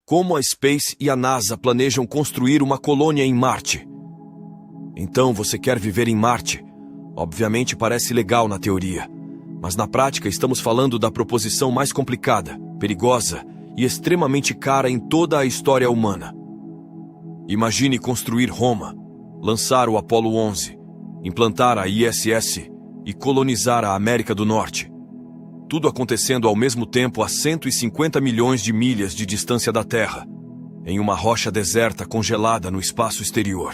Como a Space e a NASA planejam construir uma colônia em Marte. Então você quer viver em Marte? Obviamente parece legal na teoria, mas na prática estamos falando da proposição mais complicada, perigosa e extremamente cara em toda a história humana. Imagine construir Roma, lançar o Apollo 11, implantar a ISS e colonizar a América do Norte. Tudo acontecendo ao mesmo tempo a 150 milhões de milhas de distância da Terra, em uma rocha deserta congelada no espaço exterior.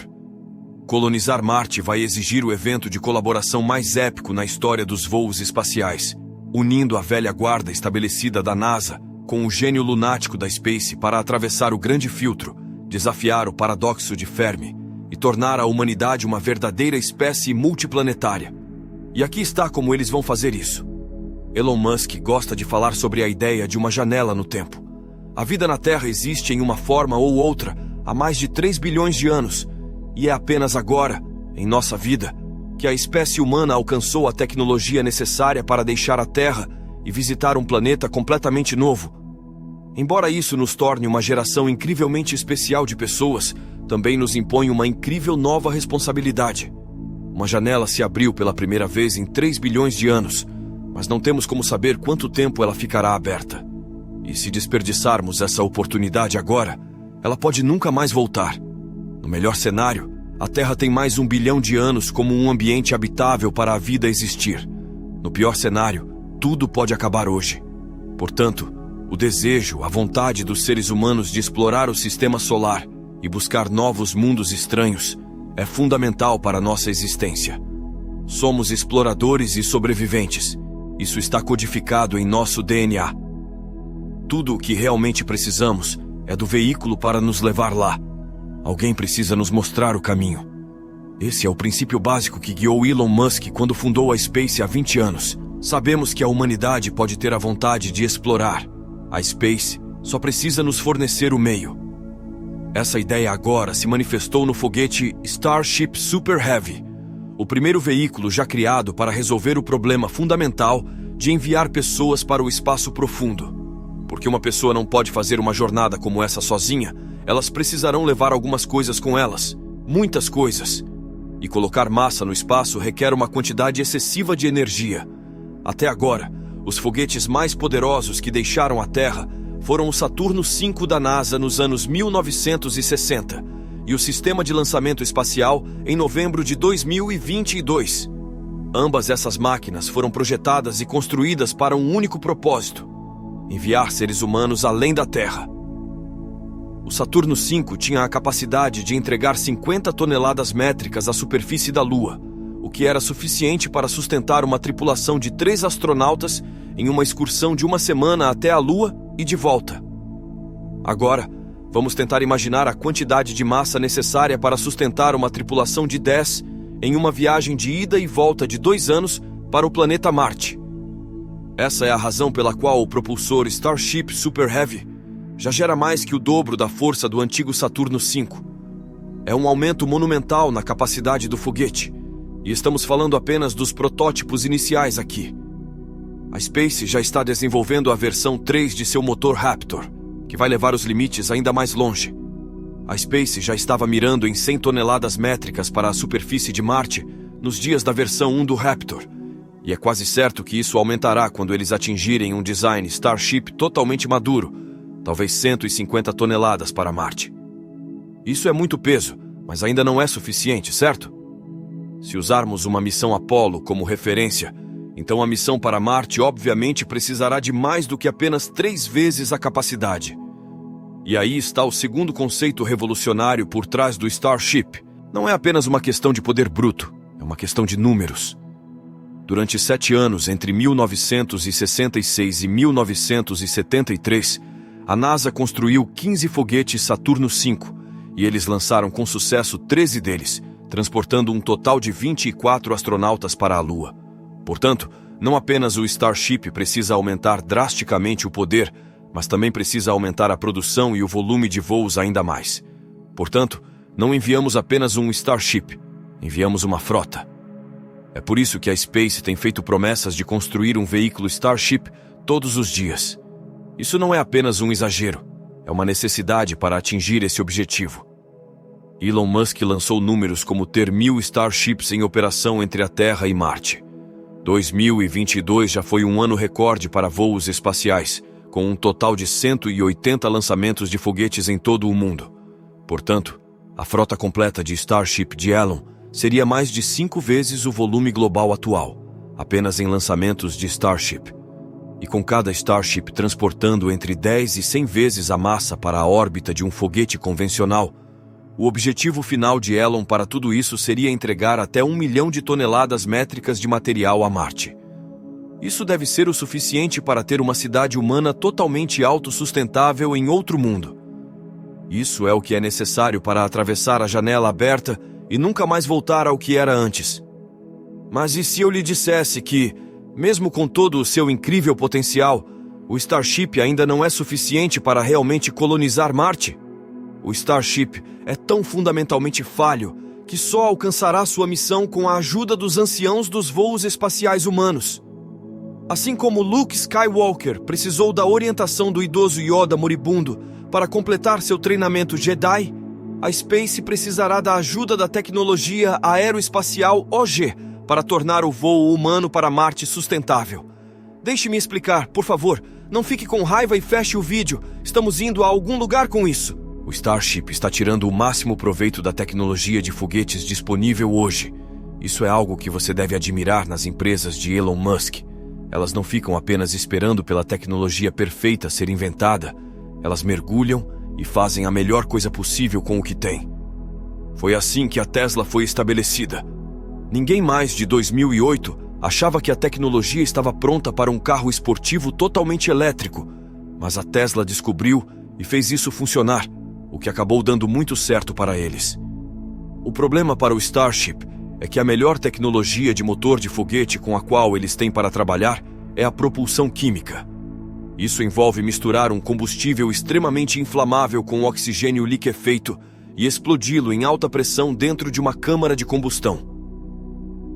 Colonizar Marte vai exigir o evento de colaboração mais épico na história dos voos espaciais, unindo a velha guarda estabelecida da NASA com o gênio lunático da Space para atravessar o grande filtro, desafiar o paradoxo de Fermi e tornar a humanidade uma verdadeira espécie multiplanetária. E aqui está como eles vão fazer isso. Elon Musk gosta de falar sobre a ideia de uma janela no tempo. A vida na Terra existe em uma forma ou outra há mais de 3 bilhões de anos, e é apenas agora, em nossa vida, que a espécie humana alcançou a tecnologia necessária para deixar a Terra e visitar um planeta completamente novo. Embora isso nos torne uma geração incrivelmente especial de pessoas, também nos impõe uma incrível nova responsabilidade. Uma janela se abriu pela primeira vez em 3 bilhões de anos, mas não temos como saber quanto tempo ela ficará aberta. E se desperdiçarmos essa oportunidade agora, ela pode nunca mais voltar. No melhor cenário, a Terra tem mais 1 bilhão de anos como um ambiente habitável para a vida existir. No pior cenário, tudo pode acabar hoje. Portanto, o desejo, a vontade dos seres humanos de explorar o sistema solar e buscar novos mundos estranhos é fundamental para nossa existência. Somos exploradores e sobreviventes. Isso está codificado em nosso DNA. Tudo o que realmente precisamos é do veículo para nos levar lá. Alguém precisa nos mostrar o caminho. Esse é o princípio básico que guiou Elon Musk quando fundou a Space há 20 anos. Sabemos que a humanidade pode ter a vontade de explorar. A Space só precisa nos fornecer o meio. Essa ideia agora se manifestou no foguete Starship Super Heavy, o primeiro veículo já criado para resolver o problema fundamental de enviar pessoas para o espaço profundo. Porque uma pessoa não pode fazer uma jornada como essa sozinha, elas precisarão levar algumas coisas com elas, muitas coisas. E colocar massa no espaço requer uma quantidade excessiva de energia. Até agora, os foguetes mais poderosos que deixaram a Terra foram o Saturno V da NASA nos anos 1960 e o Sistema de Lançamento Espacial em novembro de 2022. Ambas essas máquinas foram projetadas e construídas para um único propósito: enviar seres humanos além da Terra. O Saturno V tinha a capacidade de entregar 50 toneladas métricas à superfície da Lua, o que era suficiente para sustentar uma tripulação de 3 astronautas em uma excursão de 1 semana até a Lua e de volta. Agora, vamos tentar imaginar a quantidade de massa necessária para sustentar uma tripulação de 10 em uma viagem de ida e volta de 2 anos para o planeta Marte. Essa é a razão pela qual o propulsor Starship Super Heavy já gera mais que o dobro da força do antigo Saturno V. É um aumento monumental na capacidade do foguete, e estamos falando apenas dos protótipos iniciais aqui. A Space já está desenvolvendo a versão 3 de seu motor Raptor, que vai levar os limites ainda mais longe. A Space já estava mirando em 100 toneladas métricas para a superfície de Marte nos dias da versão 1 do Raptor, e é quase certo que isso aumentará quando eles atingirem um design Starship totalmente maduro, talvez 150 toneladas para Marte. Isso é muito peso, mas ainda não é suficiente, certo? Se usarmos uma missão Apollo como referência, então a missão para Marte obviamente precisará de mais do que apenas 3 vezes a capacidade. E aí está o segundo conceito revolucionário por trás do Starship. Não é apenas uma questão de poder bruto, é uma questão de números. Durante 7 anos, entre 1966 e 1973, a NASA construiu 15 foguetes Saturno V, e eles lançaram com sucesso 13 deles, transportando um total de 24 astronautas para a Lua. Portanto, não apenas o Starship precisa aumentar drasticamente o poder, mas também precisa aumentar a produção e o volume de voos ainda mais. Portanto, não enviamos apenas um Starship, enviamos uma frota. É por isso que a Space tem feito promessas de construir um veículo Starship todos os dias. Isso não é apenas um exagero. É uma necessidade para atingir esse objetivo. Elon Musk lançou números como ter 1.000 Starships em operação entre a Terra e Marte. 2022 já foi um ano recorde para voos espaciais, com um total de 180 lançamentos de foguetes em todo o mundo. Portanto, a frota completa de Starship de Elon seria mais de 5 vezes o volume global atual, apenas em lançamentos de Starship. E com cada Starship transportando entre 10 e 100 vezes a massa para a órbita de um foguete convencional, o objetivo final de Elon para tudo isso seria entregar até 1 milhão de toneladas métricas de material a Marte. Isso deve ser o suficiente para ter uma cidade humana totalmente autossustentável em outro mundo. Isso é o que é necessário para atravessar a janela aberta e nunca mais voltar ao que era antes. Mas e se eu lhe dissesse que, mesmo com todo o seu incrível potencial, o Starship ainda não é suficiente para realmente colonizar Marte? O Starship é tão fundamentalmente falho que só alcançará sua missão com a ajuda dos anciãos dos voos espaciais humanos. Assim como Luke Skywalker precisou da orientação do idoso Yoda moribundo para completar seu treinamento Jedi, a Space precisará da ajuda da tecnologia aeroespacial OG para tornar o voo humano para Marte sustentável. Deixe-me explicar, por favor. Não fique com raiva e feche o vídeo. Estamos indo a algum lugar com isso. O Starship está tirando o máximo proveito da tecnologia de foguetes disponível hoje. Isso é algo que você deve admirar nas empresas de Elon Musk. Elas não ficam apenas esperando pela tecnologia perfeita ser inventada. Elas mergulham e fazem a melhor coisa possível com o que têm. Foi assim que a Tesla foi estabelecida. Ninguém mais de 2008 achava que a tecnologia estava pronta para um carro esportivo totalmente elétrico, mas a Tesla descobriu e fez isso funcionar, o que acabou dando muito certo para eles. O problema para o Starship é que a melhor tecnologia de motor de foguete com a qual eles têm para trabalhar é a propulsão química. Isso envolve misturar um combustível extremamente inflamável com oxigênio liquefeito e explodi-lo em alta pressão dentro de uma câmara de combustão.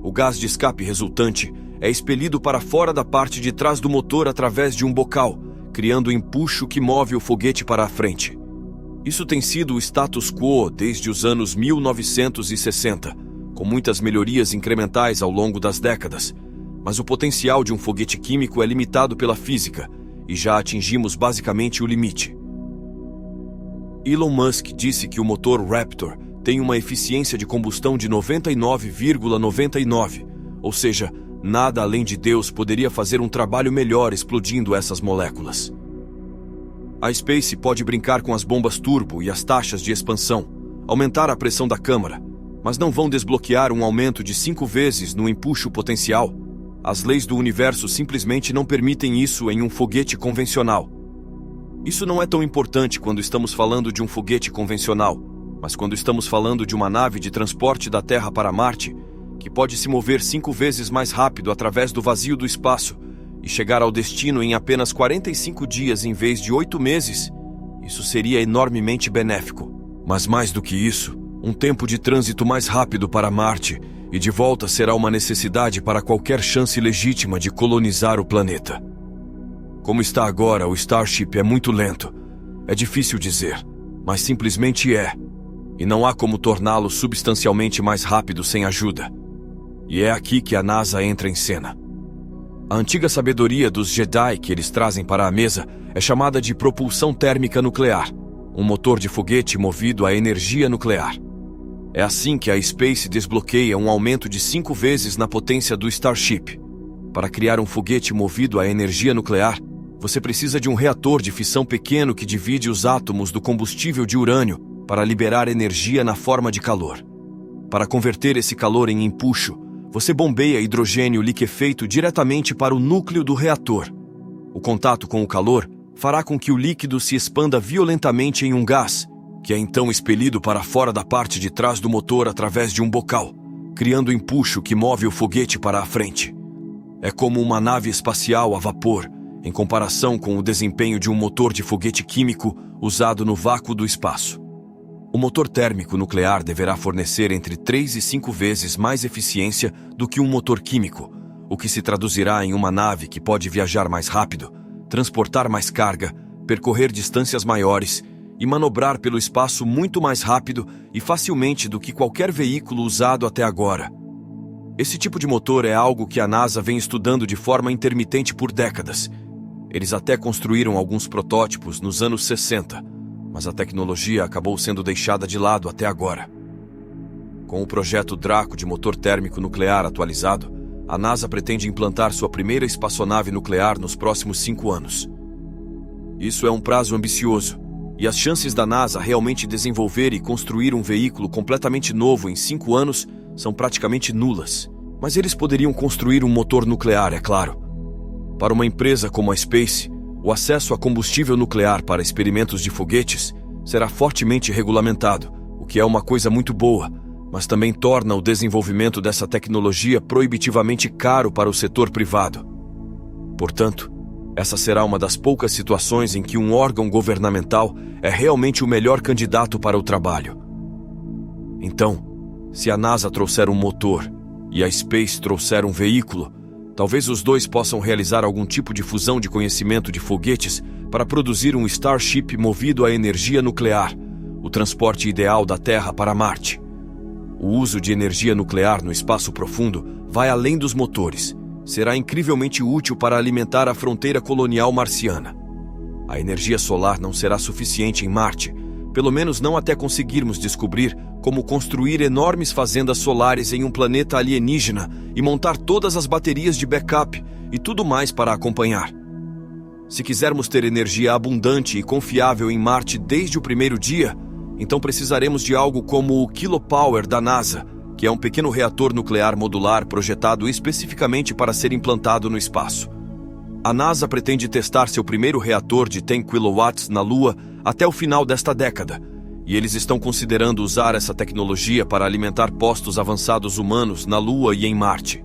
O gás de escape resultante é expelido para fora da parte de trás do motor através de um bocal, criando empuxo que move o foguete para a frente. Isso tem sido o status quo desde os anos 1960, com muitas melhorias incrementais ao longo das décadas, mas o potencial de um foguete químico é limitado pela física, e já atingimos basicamente o limite. Elon Musk disse que o motor Raptor tem uma eficiência de combustão de 99,99, ou seja, nada além de Deus poderia fazer um trabalho melhor explodindo essas moléculas. A Space pode brincar com as bombas turbo e as taxas de expansão, aumentar a pressão da câmara, mas não vão desbloquear um aumento de 5 vezes no empuxo potencial. As leis do universo simplesmente não permitem isso em um foguete convencional. Isso não é tão importante quando estamos falando de um foguete convencional, mas quando estamos falando de uma nave de transporte da Terra para Marte, que pode se mover 5 vezes mais rápido através do vazio do espaço e chegar ao destino em apenas 45 dias em vez de 8 meses, isso seria enormemente benéfico. Mas mais do que isso, um tempo de trânsito mais rápido para Marte e de volta será uma necessidade para qualquer chance legítima de colonizar o planeta. Como está agora, o Starship é muito lento. É difícil dizer, mas simplesmente é. E não há como torná-lo substancialmente mais rápido sem ajuda. E é aqui que a NASA entra em cena. A antiga sabedoria dos Jedi que eles trazem para a mesa é chamada de propulsão térmica nuclear, um motor de foguete movido a energia nuclear. É assim que a Space desbloqueia um aumento de 5 vezes na potência do Starship. Para criar um foguete movido a energia nuclear, você precisa de um reator de fissão pequeno que divide os átomos do combustível de urânio para liberar energia na forma de calor. Para converter esse calor em empuxo, você bombeia hidrogênio liquefeito diretamente para o núcleo do reator. O contato com o calor fará com que o líquido se expanda violentamente em um gás, que é então expelido para fora da parte de trás do motor através de um bocal, criando empuxo que move o foguete para a frente. É como uma nave espacial a vapor, em comparação com o desempenho de um motor de foguete químico usado no vácuo do espaço. O motor térmico nuclear deverá fornecer entre 3 e 5 vezes mais eficiência do que um motor químico, o que se traduzirá em uma nave que pode viajar mais rápido, transportar mais carga, percorrer distâncias maiores e manobrar pelo espaço muito mais rápido e facilmente do que qualquer veículo usado até agora. Esse tipo de motor é algo que a NASA vem estudando de forma intermitente por décadas. Eles até construíram alguns protótipos nos anos 60, mas a tecnologia acabou sendo deixada de lado até agora. Com o projeto Draco de motor térmico nuclear atualizado, a NASA pretende implantar sua primeira espaçonave nuclear nos próximos 5 anos. Isso é um prazo ambicioso, e as chances da NASA realmente desenvolver e construir um veículo completamente novo em 5 anos são praticamente nulas. Mas eles poderiam construir um motor nuclear, é claro. Para uma empresa como a Space, o acesso a combustível nuclear para experimentos de foguetes será fortemente regulamentado, o que é uma coisa muito boa, mas também torna o desenvolvimento dessa tecnologia proibitivamente caro para o setor privado. Portanto, essa será uma das poucas situações em que um órgão governamental é realmente o melhor candidato para o trabalho. Então, se a NASA trouxer um motor e a Space trouxer um veículo, talvez os dois possam realizar algum tipo de fusão de conhecimento de foguetes para produzir um Starship movido a energia nuclear, o transporte ideal da Terra para Marte. O uso de energia nuclear no espaço profundo vai além dos motores. Será incrivelmente útil para alimentar a fronteira colonial marciana. A energia solar não será suficiente em Marte, pelo menos não até conseguirmos descobrir como construir enormes fazendas solares em um planeta alienígena e montar todas as baterias de backup e tudo mais para acompanhar. Se quisermos ter energia abundante e confiável em Marte desde o primeiro dia, então precisaremos de algo como o Kilopower da NASA, que é um pequeno reator nuclear modular projetado especificamente para ser implantado no espaço. A NASA pretende testar seu primeiro reator de 10 kW na Lua até o final desta década, e eles estão considerando usar essa tecnologia para alimentar postos avançados humanos na Lua e em Marte.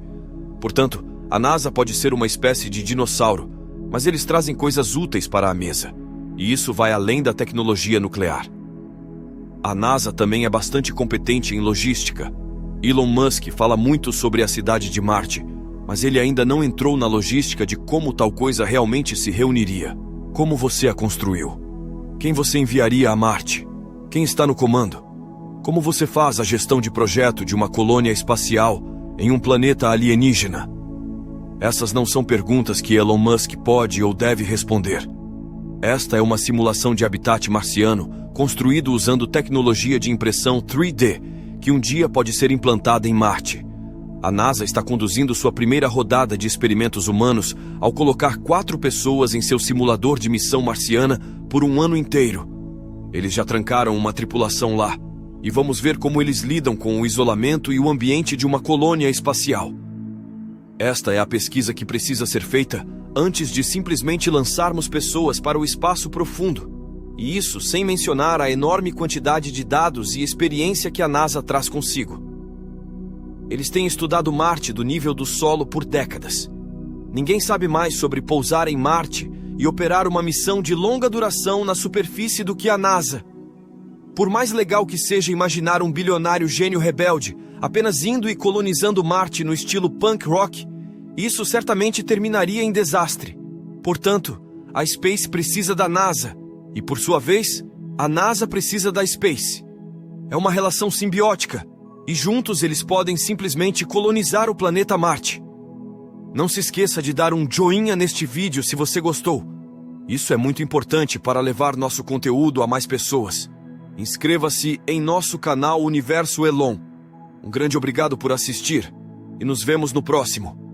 Portanto, a NASA pode ser uma espécie de dinossauro, mas eles trazem coisas úteis para a mesa, e isso vai além da tecnologia nuclear. A NASA também é bastante competente em logística. Elon Musk fala muito sobre a cidade de Marte, mas ele ainda não entrou na logística de como tal coisa realmente se reuniria. Como você a construiu? Quem você enviaria a Marte? Quem está no comando? Como você faz a gestão de projeto de uma colônia espacial em um planeta alienígena? Essas não são perguntas que Elon Musk pode ou deve responder. Esta é uma simulação de habitat marciano construído usando tecnologia de impressão 3D, que um dia pode ser implantada em Marte. A NASA está conduzindo sua primeira rodada de experimentos humanos ao colocar 4 pessoas em seu simulador de missão marciana por um ano inteiro. Eles já trancaram uma tripulação lá, e vamos ver como eles lidam com o isolamento e o ambiente de uma colônia espacial. Esta é a pesquisa que precisa ser feita antes de simplesmente lançarmos pessoas para o espaço profundo. E isso sem mencionar a enorme quantidade de dados e experiência que a NASA traz consigo. Eles têm estudado Marte do nível do solo por décadas. Ninguém sabe mais sobre pousar em Marte e operar uma missão de longa duração na superfície do que a NASA. Por mais legal que seja imaginar um bilionário gênio rebelde apenas indo e colonizando Marte no estilo punk rock, isso certamente terminaria em desastre. Portanto, a Space precisa da NASA. E, por sua vez, a NASA precisa da Space. É uma relação simbiótica, e juntos eles podem simplesmente colonizar o planeta Marte. Não se esqueça de dar um joinha neste vídeo se você gostou. Isso é muito importante para levar nosso conteúdo a mais pessoas. Inscreva-se em nosso canal Universo Elon. Um grande obrigado por assistir, e nos vemos no próximo.